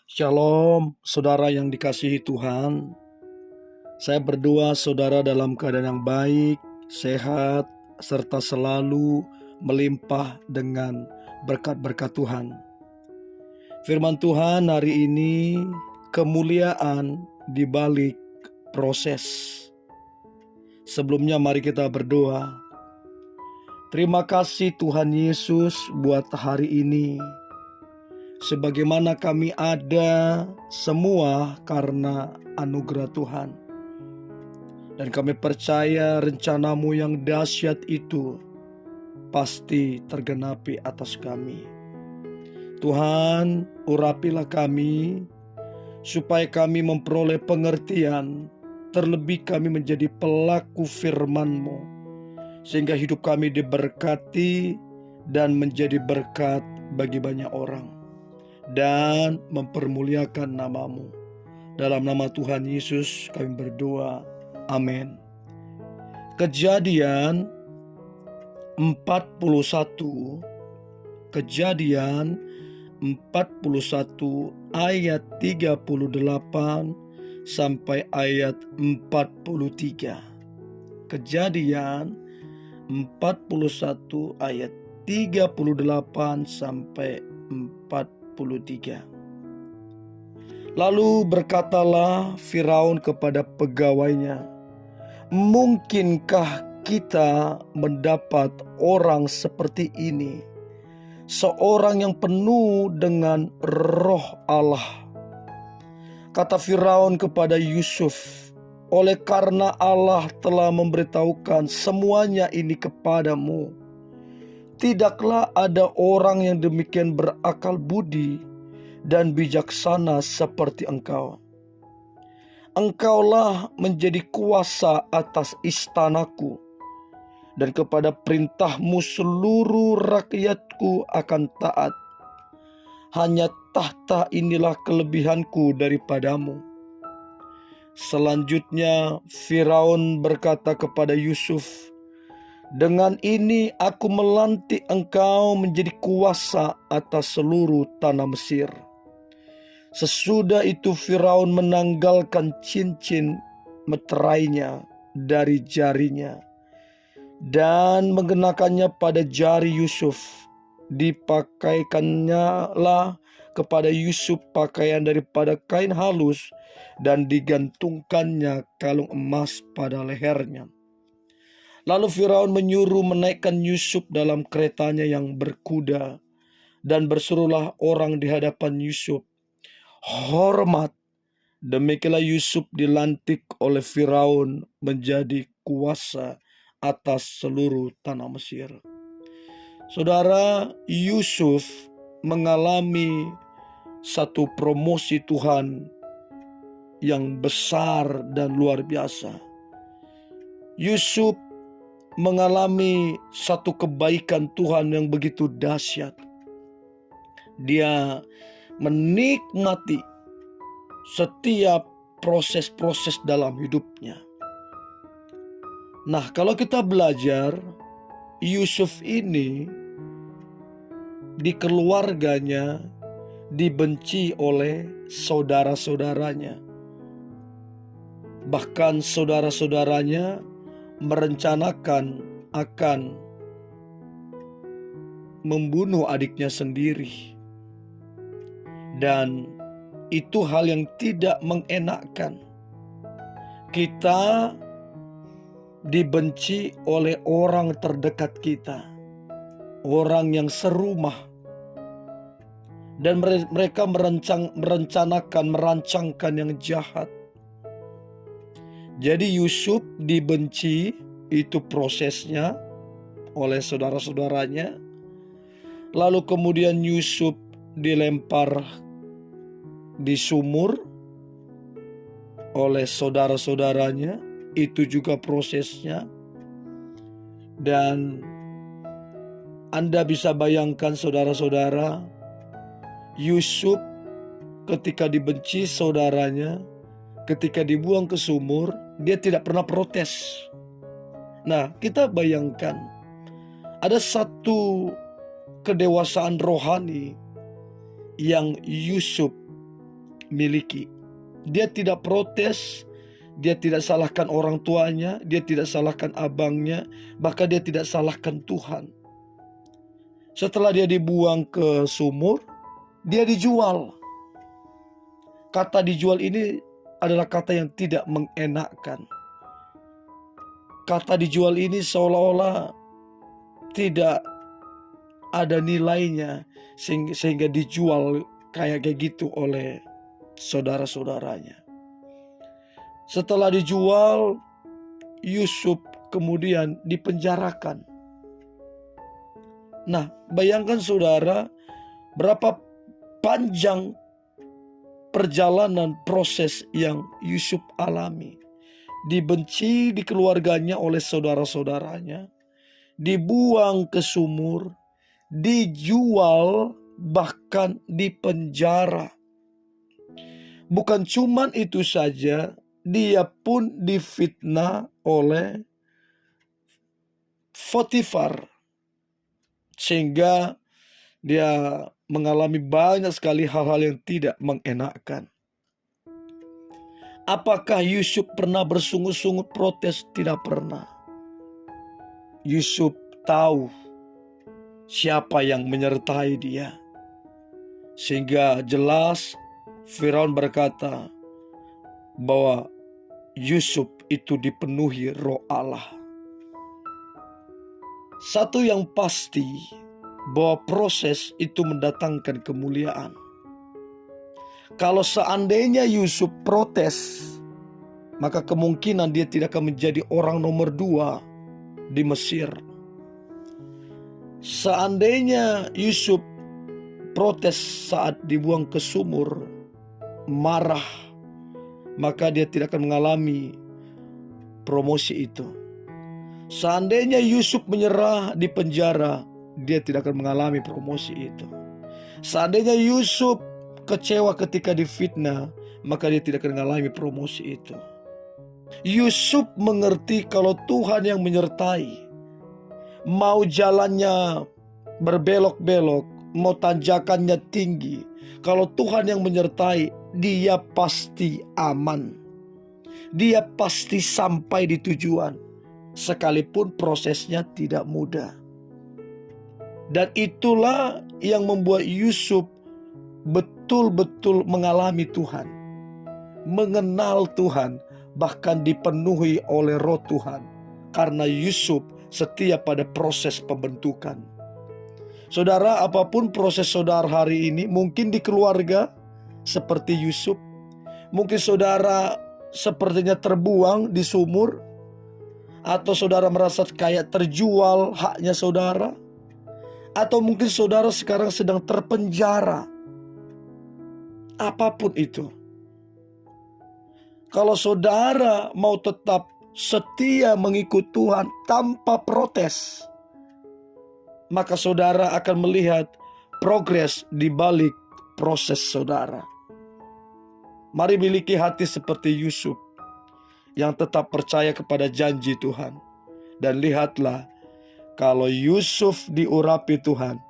Shalom, saudara yang dikasihi Tuhan. Saya berdoa saudara dalam keadaan yang baik, sehat, serta selalu melimpah dengan berkat-berkat Tuhan. Firman Tuhan hari ini, kemuliaan di balik proses. Sebelumnya mari kita berdoa. Terima kasih Tuhan Yesus buat hari ini. Sebagaimana kami ada semua karena anugerah Tuhan. Dan kami percaya rencana-Mu yang dahsyat itu pasti tergenapi atas kami. Tuhan, urapilah kami supaya kami memperoleh pengertian, terlebih kami menjadi pelaku firman-Mu, sehingga hidup kami diberkati dan menjadi berkat bagi banyak orang, dan mempermuliakan nama-Mu. Dalam nama Tuhan Yesus kami berdoa, amin. Kejadian 41 ayat 38 sampai ayat 43. Kejadian 41 ayat 38 sampai 43. Lalu berkatalah Firaun kepada pegawainya, "Mungkinkah kita mendapat orang seperti ini, seorang yang penuh dengan roh Allah?" Kata Firaun kepada Yusuf, "Oleh karena Allah telah memberitahukan semuanya ini kepadamu, tidaklah ada orang yang demikian berakal budi dan bijaksana seperti engkau. Engkaulah menjadi kuasa atas istanaku, dan kepada perintahmu seluruh rakyatku akan taat. Hanya tahta inilah kelebihanku daripadamu." Selanjutnya Firaun berkata kepada Yusuf, "Dengan ini aku melantik engkau menjadi kuasa atas seluruh tanah Mesir." Sesudah itu Firaun menanggalkan cincin meterainya dari jarinya dan mengenakannya pada jari Yusuf. Dipakaikannya lah kepada Yusuf pakaian daripada kain halus dan digantungkannya kalung emas pada lehernya. Lalu Firaun menyuruh menaikkan Yusuf dalam keretanya yang berkuda, dan berserulah orang di hadapan Yusuf, "Hormat!" Demikianlah Yusuf dilantik oleh Firaun menjadi kuasa atas seluruh tanah Mesir. Saudara, Yusuf mengalami satu promosi Tuhan yang besar dan luar biasa. Yusuf mengalami satu kebaikan Tuhan yang begitu dahsyat. Dia menikmati setiap proses-proses dalam hidupnya. Nah, kalau kita belajar, Yusuf ini di keluarganya dibenci oleh saudara-saudaranya. Bahkan saudara-saudaranya merencanakan akan membunuh adiknya sendiri. Dan itu hal yang tidak mengenakkan. Kita dibenci oleh orang terdekat kita, orang yang serumah, dan mereka merancangkan yang jahat. Jadi Yusuf dibenci, itu prosesnya, oleh saudara-saudaranya. Lalu kemudian Yusuf dilempar di sumur oleh saudara-saudaranya, itu juga prosesnya. Dan Anda bisa bayangkan saudara-saudara, Yusuf ketika dibenci saudaranya, ketika dibuang ke sumur, dia tidak pernah protes. Nah, kita bayangkan ada satu kedewasaan rohani yang Yusuf miliki. Dia tidak protes, dia tidak salahkan orang tuanya, dia tidak salahkan abangnya, bahkan dia tidak salahkan Tuhan. Setelah dia dibuang ke sumur, dia dijual. Kata dijual ini adalah kata yang tidak mengenakkan. Kata dijual ini seolah-olah tidak ada nilainya sehingga dijual kayak gitu oleh saudara-saudaranya. Setelah dijual, Yusuf kemudian dipenjarakan. Nah, bayangkan saudara, berapa panjang perjalanan proses yang Yusuf alami. Dibenci di keluarganya oleh saudara-saudaranya, dibuang ke sumur, dijual, bahkan dipenjara. Bukan cuman itu saja, dia pun difitnah oleh Potifar, sehingga dia mengalami banyak sekali hal-hal yang tidak mengenakkan. Apakah Yusuf pernah bersungut-sungut protes? Tidak pernah. Yusuf tahu siapa yang menyertai dia, sehingga jelas Firaun berkata bahwa Yusuf itu dipenuhi roh Allah. Satu yang pasti, bahwa proses itu mendatangkan kemuliaan. Kalau seandainya Yusuf protes, maka kemungkinan dia tidak akan menjadi orang nomor 2 di Mesir. Seandainya Yusuf protes saat dibuang ke sumur, marah, maka dia tidak akan mengalami promosi itu. Seandainya Yusuf menyerah di penjara, dia tidak akan mengalami promosi itu. Seandainya Yusuf kecewa ketika difitnah, maka dia tidak akan mengalami promosi itu. Yusuf mengerti kalau Tuhan yang menyertai. Mau jalannya berbelok-belok, mau tanjakannya tinggi, kalau Tuhan yang menyertai, dia pasti aman. Dia pasti sampai di tujuan, sekalipun prosesnya tidak mudah. Dan itulah yang membuat Yusuf betul-betul mengalami Tuhan, mengenal Tuhan, bahkan dipenuhi oleh roh Tuhan, karena Yusuf setia pada proses pembentukan. Saudara, apapun proses saudara hari ini, mungkin di keluarga seperti Yusuf, mungkin saudara sepertinya terbuang di sumur, atau saudara merasa kayak terjual haknya saudara, atau mungkin saudara sekarang sedang terpenjara. Apapun itu, kalau saudara mau tetap setia mengikut Tuhan tanpa protes, maka saudara akan melihat progres di balik proses saudara. Mari miliki hati seperti Yusuf, yang tetap percaya kepada janji Tuhan. Dan lihatlah, kalau Yusuf diurapi Tuhan,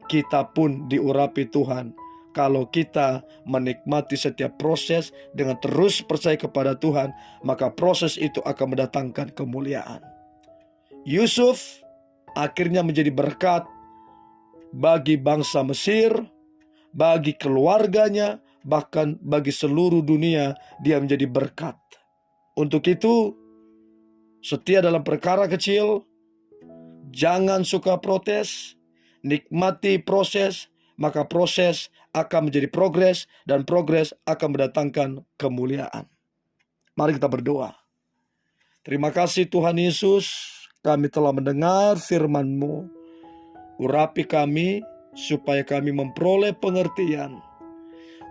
kita pun diurapi Tuhan. Kalau kita menikmati setiap proses dengan terus percaya kepada Tuhan, maka proses itu akan mendatangkan kemuliaan. Yusuf akhirnya menjadi berkat bagi bangsa Mesir, bagi keluarganya, bahkan bagi seluruh dunia. Dia menjadi berkat. Untuk itu, setia dalam perkara kecil, jangan suka protes, nikmati proses, maka proses akan menjadi progres, dan progres akan mendatangkan kemuliaan. Mari kita berdoa. Terima kasih Tuhan Yesus, kami telah mendengar firman-Mu. Urapi kami supaya kami memperoleh pengertian.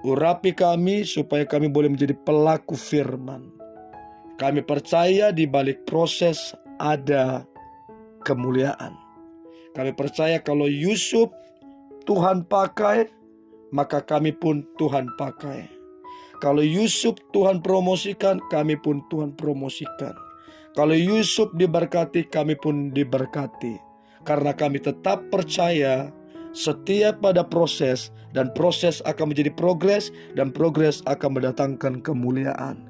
Urapi kami supaya kami boleh menjadi pelaku firman. Kami percaya di balik proses ada kemuliaan. Kami percaya kalau Yusuf Tuhan pakai, maka kami pun Tuhan pakai. Kalau Yusuf Tuhan promosikan, kami pun Tuhan promosikan. Kalau Yusuf diberkati, kami pun diberkati. Karena kami tetap percaya setia pada proses, dan proses akan menjadi progres, dan progres akan mendatangkan kemuliaan.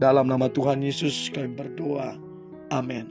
Dalam nama Tuhan Yesus kami berdoa. Amin.